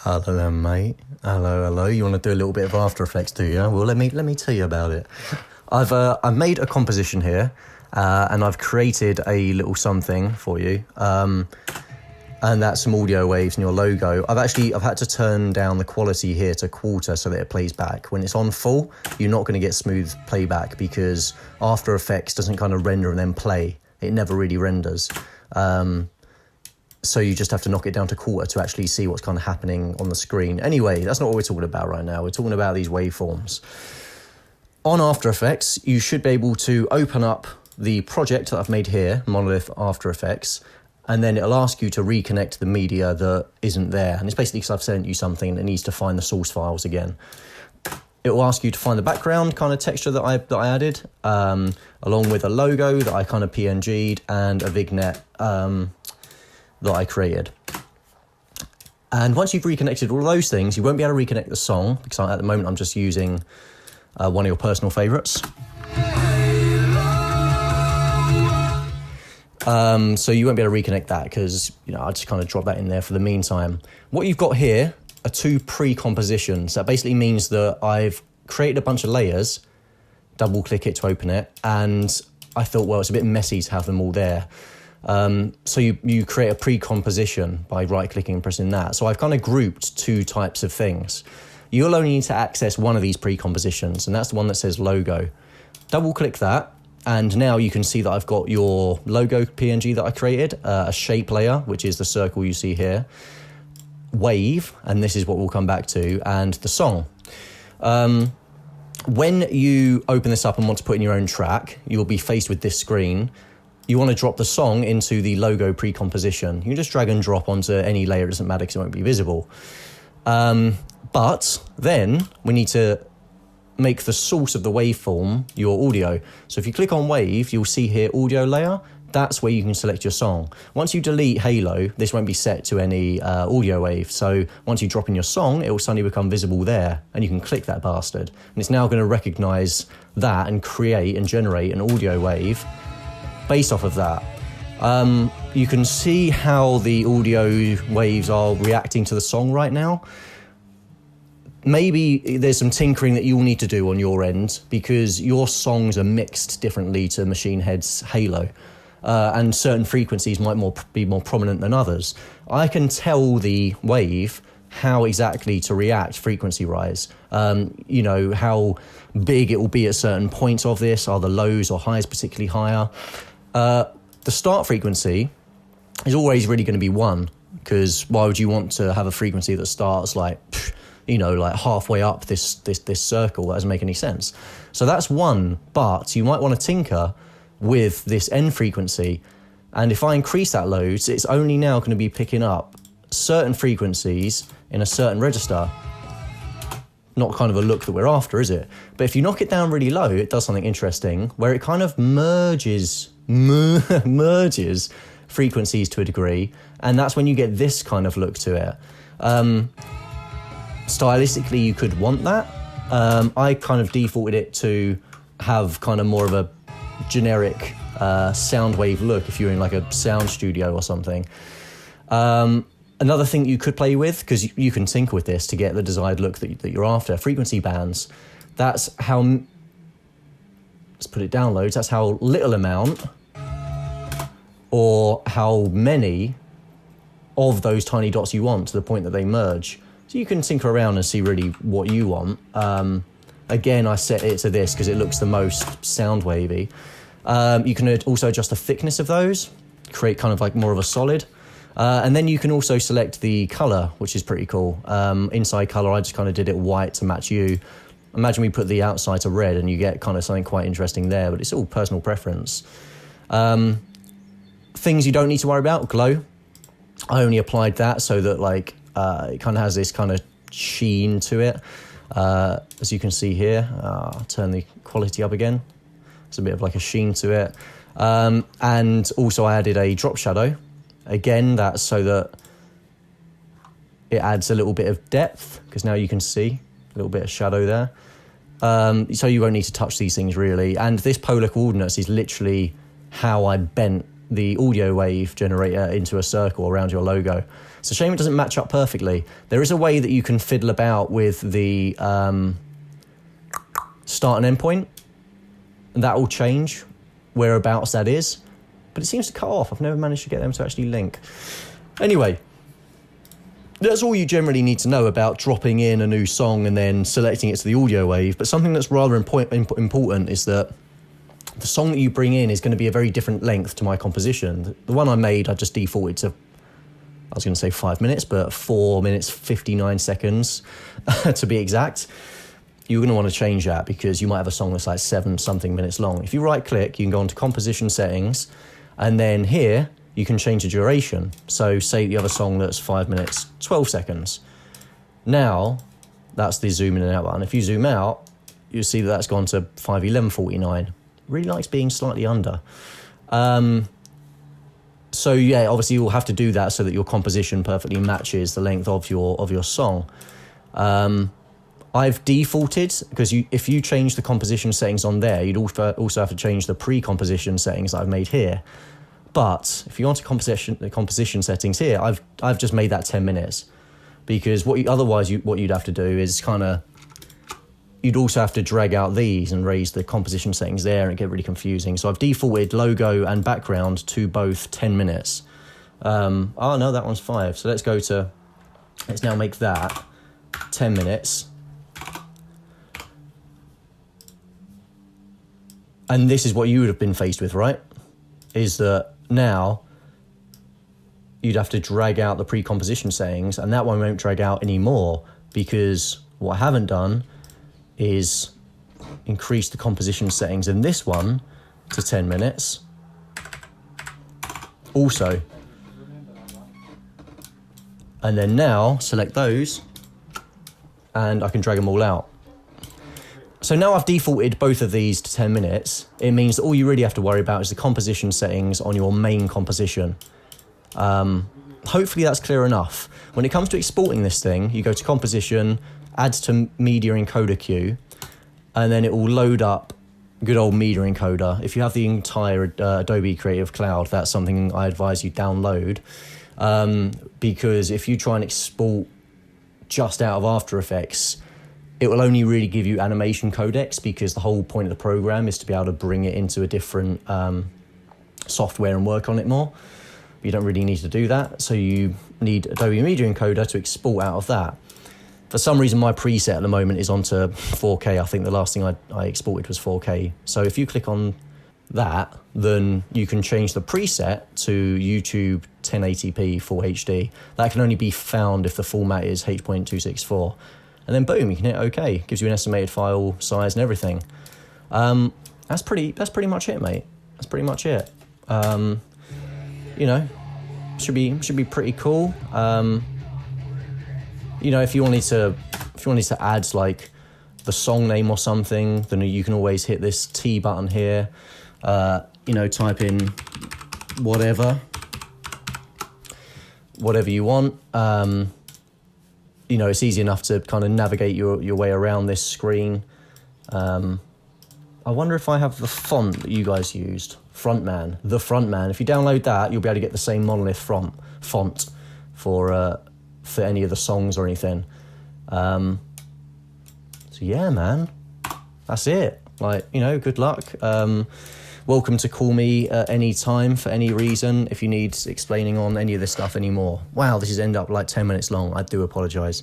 Hello there, mate. Hello. You want to do a little bit of After Effects, do you? Well, let me tell you about it. I've made a composition here, and I've created a little something for you, and that's some audio waves in your logo. I've had to turn down the quality here to quarter so that it plays back. When it's on full, you're not going to get smooth playback because After Effects doesn't kind of render and then play. It never really renders. So you just have to knock it down to quarter to actually see what's kind of happening on the screen. Anyway, that's not what we're talking about right now. We're talking about these waveforms. On After Effects, you should be able to open up the project that I've made here, Monolith After Effects, and then it'll ask you to reconnect the media that isn't there. And it's basically because I've sent you something that needs to find the source files again. It will ask you to find the background kind of texture that I added, along with a logo that I kind of PNG'd and a vignette that I created. And once you've reconnected all of those things, you won't be able to reconnect the song because at the moment I'm just using one of your personal favourites. So you won't be able to reconnect that because I just kind of drop that in there for the meantime. What you've got here are two pre-compositions. That basically means that I've created a bunch of layers, double click it to open it, and I thought, well, it's a bit messy to have them all there. So you create a pre-composition by right-clicking and pressing that. So I've kind of grouped two types of things. You'll only need to access one of these pre-compositions, and that's the one that says logo. Double-click that, and now you can see that I've got your logo PNG that I created, a shape layer, which is the circle you see here, wave, and this is what we'll come back to, and the song. When you open this up and want to put in your own track, you'll be faced with this screen. You want to drop the song into the logo pre-composition. You can just drag and drop onto any layer, it doesn't matter because it won't be visible. But then we need to make the source of the waveform your audio. So if you click on wave, you'll see here audio layer. That's where you can select your song. Once you delete Halo, this won't be set to any audio wave. So once you drop in your song, it will suddenly become visible there, and you can click that bastard. And it's now going to recognize that and create and generate an audio wave based off of that. You can see how the audio waves are reacting to the song right now. Maybe there's some tinkering that you'll need to do on your end because your songs are mixed differently to Machine Head's Halo. And certain frequencies might be more prominent than others. I can tell the wave how exactly to react frequency-wise. How big it will be at certain points of this. Are the lows or highs particularly higher? The start frequency is always really going to be 1, because why would you want to have a frequency that starts like halfway up this circle? That doesn't make any sense. So that's 1, but you might want to tinker with this end frequency. And if I increase that loads, it's only now going to be picking up certain frequencies in a certain register. Not kind of a look that we're after, is it? But if you knock it down really low, it does something interesting where it kind of merges frequencies to a degree, and that's when you get this kind of look to it. Stylistically, you could want that. I kind of defaulted it to have kind of more of a generic sound wave look if you're in like a sound studio or something. Another thing you could play with, because you can tinker with this to get the desired look that you're after, frequency bands. That's how, let's put it down loads, that's how little amount or how many of those tiny dots you want to the point that they merge. So you can tinker around and see really what you want. Again, I set it to this because it looks the most sound wavy. You can also adjust the thickness of those, create kind of like more of a solid. And then you can also select the color, which is pretty cool. Inside color, I just kind of did it white to match you. Imagine we put the outside to red and you get kind of something quite interesting there, but it's all personal preference. Things you don't need to worry about, glow. I only applied that so that it kind of has this kind of sheen to it. As you can see here, I'll turn the quality up again. It's a bit of like a sheen to it. And also I added a drop shadow. Again, that's so that it adds a little bit of depth, because now you can see a little bit of shadow there. So you won't need to touch these things really. And this polar coordinates is literally how I bent the audio wave generator into a circle around your logo. It's a shame it doesn't match up perfectly. There is a way that you can fiddle about with the start and end point, and that will change whereabouts that is, but it seems to cut off. I've never managed to get them to actually link. Anyway, that's all you generally need to know about dropping in a new song and then selecting it to the audio wave. But something that's rather important is that the song that you bring in is going to be a very different length to my composition. The one I made, I just defaulted to, I was going to say 5 minutes, but 4 minutes, 59 seconds to be exact. You're going to want to change that because you might have a song that's like 7-something minutes long. If you right click, you can go onto composition settings, and then here you can change the duration. So say you have a song that's 5 minutes, 12 seconds. Now, that's the zoom in and out button. If you zoom out, you'll see that that's gone to 5:11:49. Really likes being slightly under. So yeah, obviously you'll have to do that so that your composition perfectly matches the length of your song. I've defaulted, because if you change the composition settings on there, you'd also have to change the pre-composition settings that I've made here. But if you want the composition settings here, I've just made that 10 minutes, because what you'd have to do is you'd also have to drag out these and raise the composition settings there, and it get really confusing. So I've defaulted logo and background to both 10 minutes. Oh no, that one's 5. So let's now make that 10 minutes. And this is what you would have been faced with, right? Is that now you'd have to drag out the pre-composition settings, and that one won't drag out anymore, because what I haven't done is increase the composition settings in this one to 10 minutes. Also. And then now select those, and I can drag them all out. So now I've defaulted both of these to 10 minutes. It means that all you really have to worry about is the composition settings on your main composition. Hopefully that's clear enough. When it comes to exporting this thing, you go to composition, add to media encoder queue, and then it will load up good old media encoder. If you have the entire Adobe Creative Cloud, that's something I advise you download, because if you try and export just out of After Effects, it will only really give you animation codecs, because the whole point of the program is to be able to bring it into a different software and work on it more. But you don't really need to do that, so you need Adobe Media Encoder to export out of that. For some reason, my preset at the moment is onto 4K. I think the last thing I exported was 4K. So if you click on that, then you can change the preset to YouTube 1080p Full HD. That can only be found if the format is H.264. And then boom, you can hit OK. Gives you an estimated file size and everything. That's pretty much it, mate. That's pretty much it. You know, should be pretty cool. You know, if you wanted to add like the song name or something, then you can always hit this T button here. You know, type in whatever you want. You know, it's easy enough to kind of navigate your way around this screen. I wonder if I have the font that you guys used, Frontman, the Frontman. If you download that, you'll be able to get the same monolith font for any of the songs or anything. So yeah, man, that's it. Like, you know, good luck. Welcome to call me at any time for any reason if you need explaining on any of this stuff anymore. Wow, this has ended up like 10 minutes long. I do apologise.